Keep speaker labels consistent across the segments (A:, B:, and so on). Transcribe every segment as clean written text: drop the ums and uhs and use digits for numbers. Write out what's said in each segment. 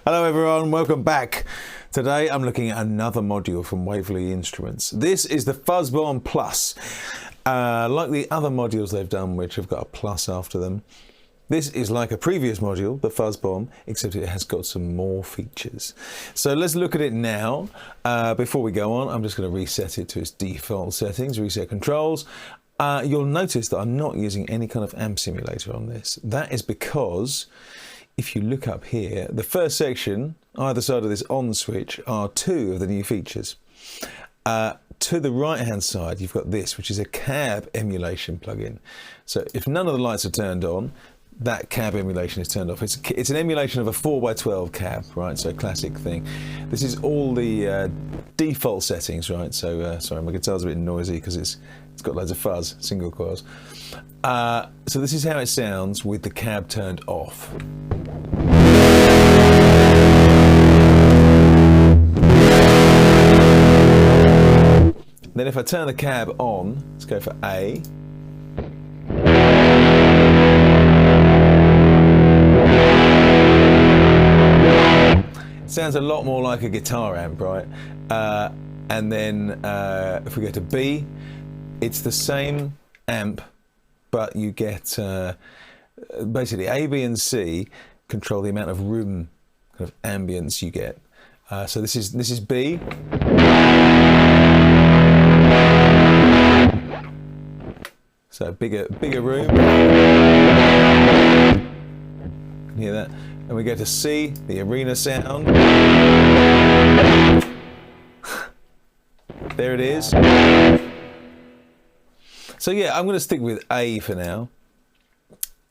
A: Hello everyone, welcome back. Today I'm looking at another module from Waverley Instruments. This is the Fuzzbomb Plus. Like the other modules they've done which have got a plus after them, this is like a previous module, the Fuzzbomb, except it has got some more features. So let's look at it now. Before we go on, I'm just going to reset it to its default settings, reset controls. You'll notice that I'm not using any kind of amp simulator on this. That is because if you look up here, the first section, either side of this on switch, are two of the new features. To the right hand side, you've got this, which is a cab emulation plugin. So if none of the lights are turned on, that cab emulation is turned off. It's an emulation of a 4x12 cab, right? So a classic thing. This is all the default settings, right? So sorry, my guitar's a bit noisy because it's got loads of fuzz, single coils. So this is how it sounds with the cab turned off. Then if I turn the cab on, let's go for A. It sounds a lot more like a guitar amp, right? And then if we go to B, it's the same amp, but you get basically A, B, and C control the amount of room kind of ambience you get. So this is B. So bigger room. You can hear that. And we go to C, the arena sound. There it is. So yeah, I'm going to stick with A for now.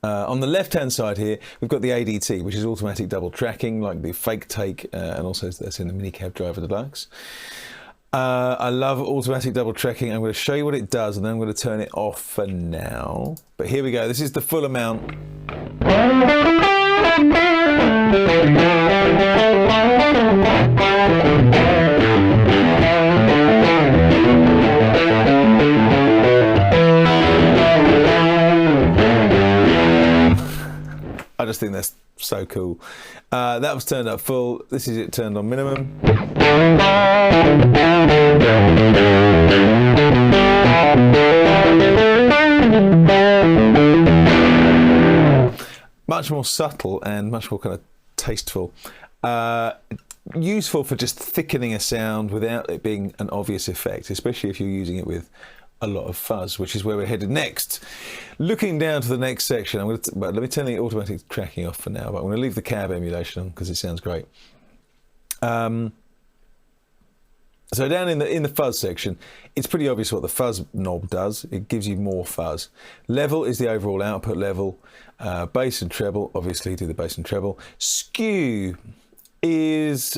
A: On the left hand side here, we've got the ADT, which is automatic double tracking, like the fake take, and also that's in the Mini Cab Driver Deluxe. I love automatic double tracking. I'm going to show you what it does and then I'm going to turn it off for now. But here we go. This is the full amount. I just think that's so cool. That was turned up full. This is it turned on minimum. Much more subtle and much more kind of tasteful. Useful for just thickening a sound without it being an obvious effect, especially if you're using it with a lot of fuzz, which is where we're headed next. Looking down to the next section, let me turn the automatic tracking off for now, but I'm going to leave the cab emulation on because it sounds great. So down in the fuzz section, it's pretty obvious what the fuzz knob does. It gives you more fuzz. Level is the overall output level. Bass and treble, obviously do the bass and treble. Skew is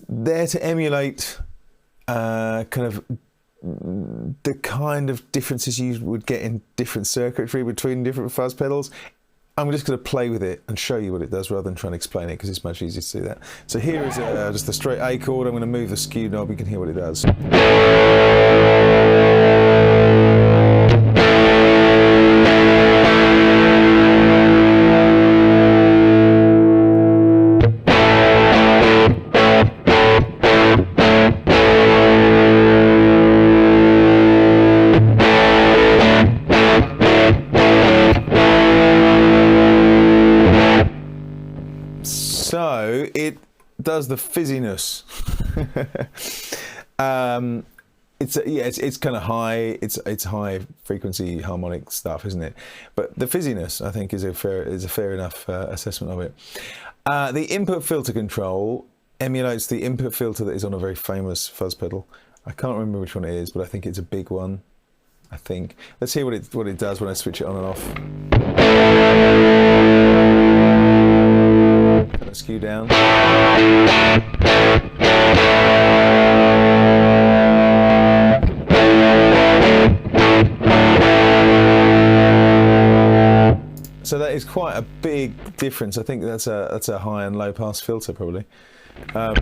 A: there to emulate kind of the kind of differences you would get in different circuitry between different fuzz pedals. I'm just going to play with it and show you what it does rather than trying to explain it because it's much easier to do that. So here is just a straight A chord. I'm going to move the skew knob. You can hear what it does. So it does the fizziness. It's kind of high. It's high frequency harmonic stuff, isn't it? But the fizziness, I think, is a fair enough assessment of it. The input filter control emulates the input filter that is on a very famous fuzz pedal. I can't remember which one it is, but I think it's a big one. I think. Let's hear what it does when I switch it on and off. Skew down. So that is quite a big difference. I think that's a high and low pass filter probably. Turn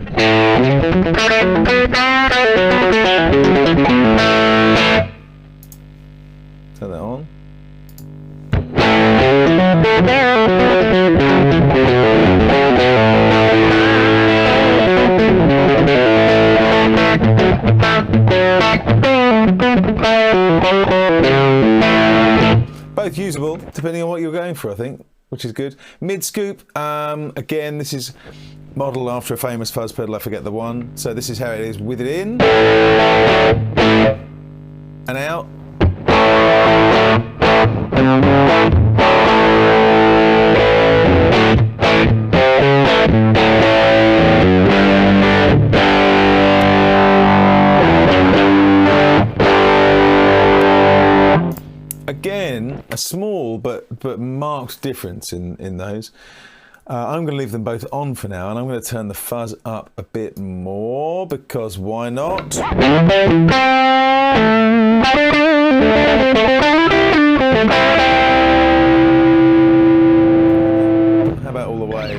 A: that on. Both usable, depending on what you're going for, I think, which is good. Mid scoop, again, this is modelled after a famous fuzz pedal, I forget the one. So this is how it is with it in and out. Again, a small but marked difference in those. I'm going to leave them both on for now, and I'm going to turn the fuzz up a bit more because why not? How about all the way?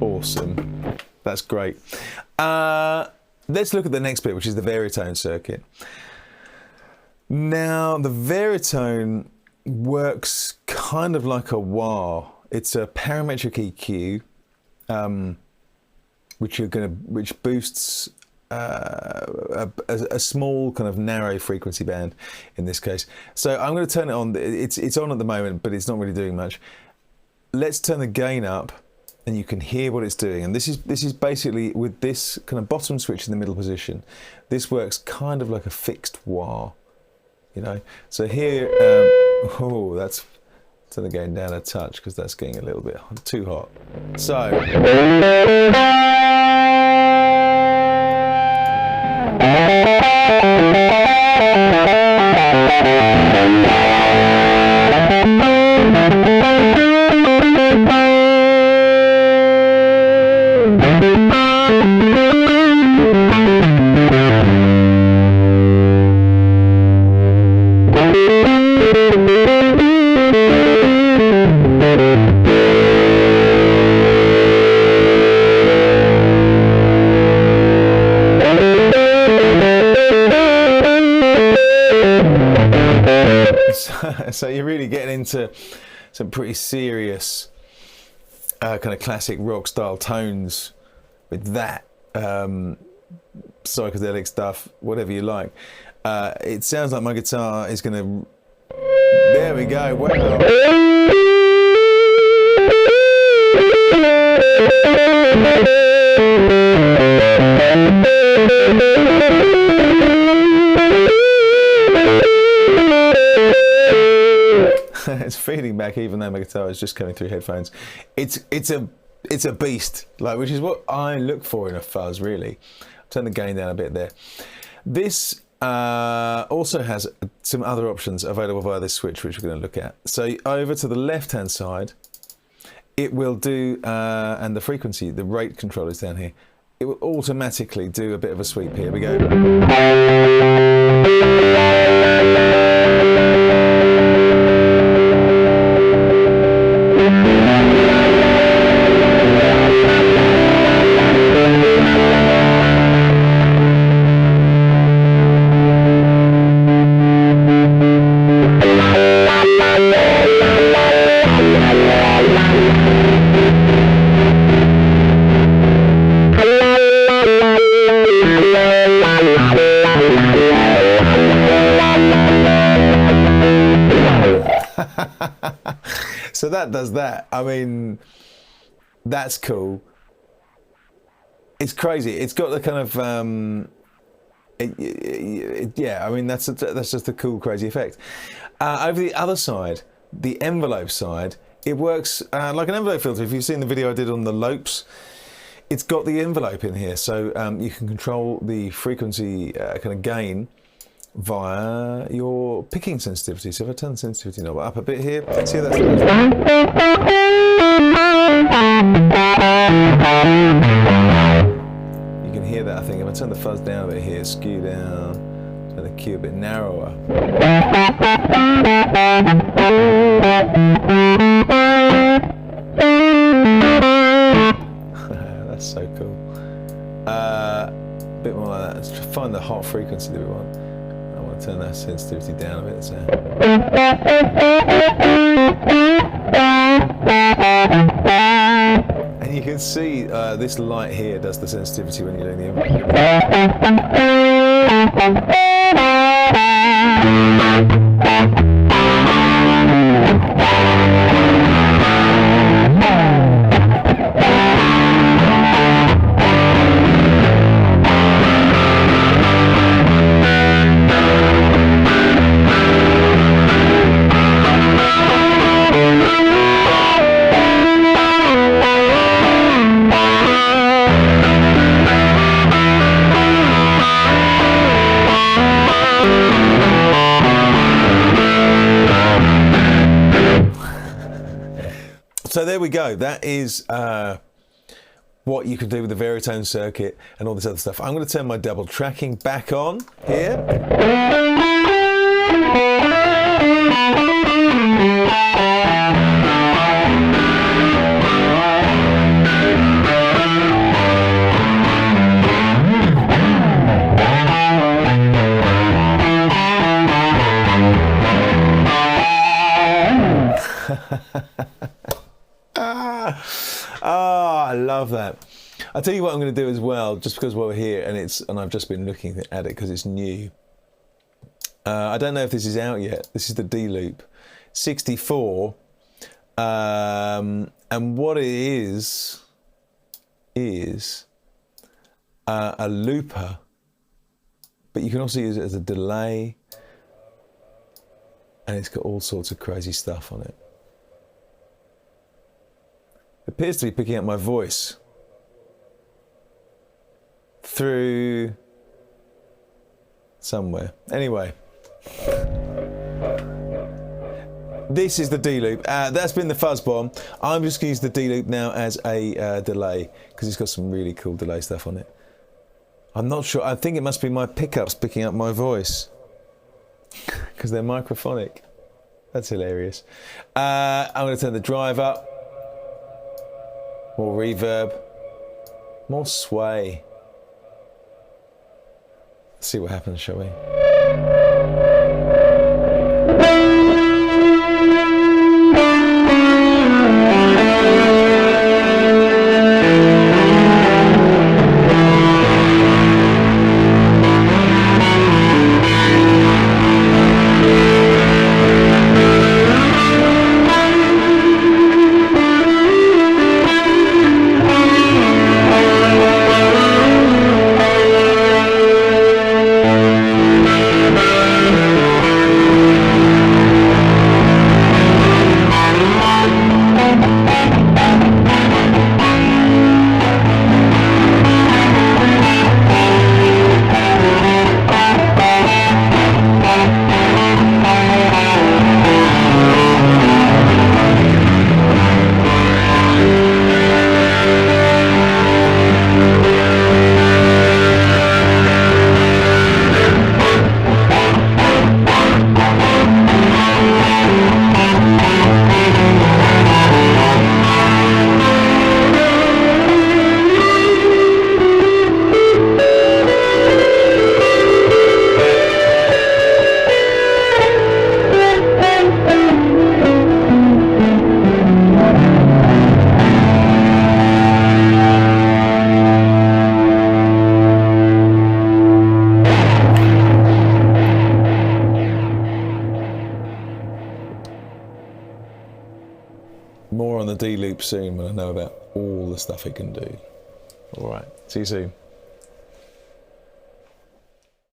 A: Awesome. That's great. Let's look at the next bit, which is the Varitone circuit. Now, the Varitone works kind of like a wah. It's a parametric EQ, which boosts a small kind of narrow frequency band in this case. So I'm going to turn it on. It's on at the moment, but it's not really doing much. Let's turn the gain up, and you can hear what it's doing. And this is basically with this kind of bottom switch in the middle position. This works kind of like a fixed wah, you know. So here, oh, that's turn the gain down a touch because that's getting a little bit too hot. So. So you're really getting into some pretty serious kind of classic rock style tones with that psychedelic stuff, whatever you like. It sounds like my guitar is going to... There we go. Well, it's feeding back even though my guitar is just coming through headphones. It's a beast, like, which is what I look for in a fuzz, really. Turn the gain down a bit there. This also has some other options available via this switch, which we're going to look at. So over to the left hand side, it will do, and the frequency, the rate control is down here. It will automatically do a bit of a sweep. Here we go. So that does that. I mean, that's cool. It's crazy. It's got the kind of yeah, I mean, that's just a cool, crazy effect. Over the other side, the envelope side, it works like an envelope filter. If you've seen the video I did on the loops, it's got the envelope in here, so you can control the frequency kind of gain via your picking sensitivity. So if I turn the sensitivity knob up a bit here, see how that's you can hear that, I think. If I turn the fuzz down a bit here, skew down, turn the Q a bit narrower. That's so cool. A bit more like that. Let's find the hot frequency that we want. I want to turn that sensitivity down a bit. So. And you can see this light here does the sensitivity when you're doing So there we go. That is what you can do with the Varitone circuit and all this other stuff. I'm going to turn my double tracking back on here. I love that. I'll tell you what I'm going to do as well, just because we're here and I've just been looking at it because it's new. I don't know if this is out yet. This is the DLOOP-64, and what it is a looper, but you can also use it as a delay, and it's got all sorts of crazy stuff on it. It appears to be picking up my voice through somewhere. Anyway, this is the DLOOP. That's been the Fuzzbomb. I'm just going to use the DLOOP now as a delay because it's got some really cool delay stuff on it. I'm not sure. I think it must be my pickups picking up my voice because they're microphonic. That's hilarious. I'm going to turn the drive up. More reverb, more sway. Let's see what happens, shall we? More on the DLOOP soon when I know about all the stuff it can do. All right, see you soon.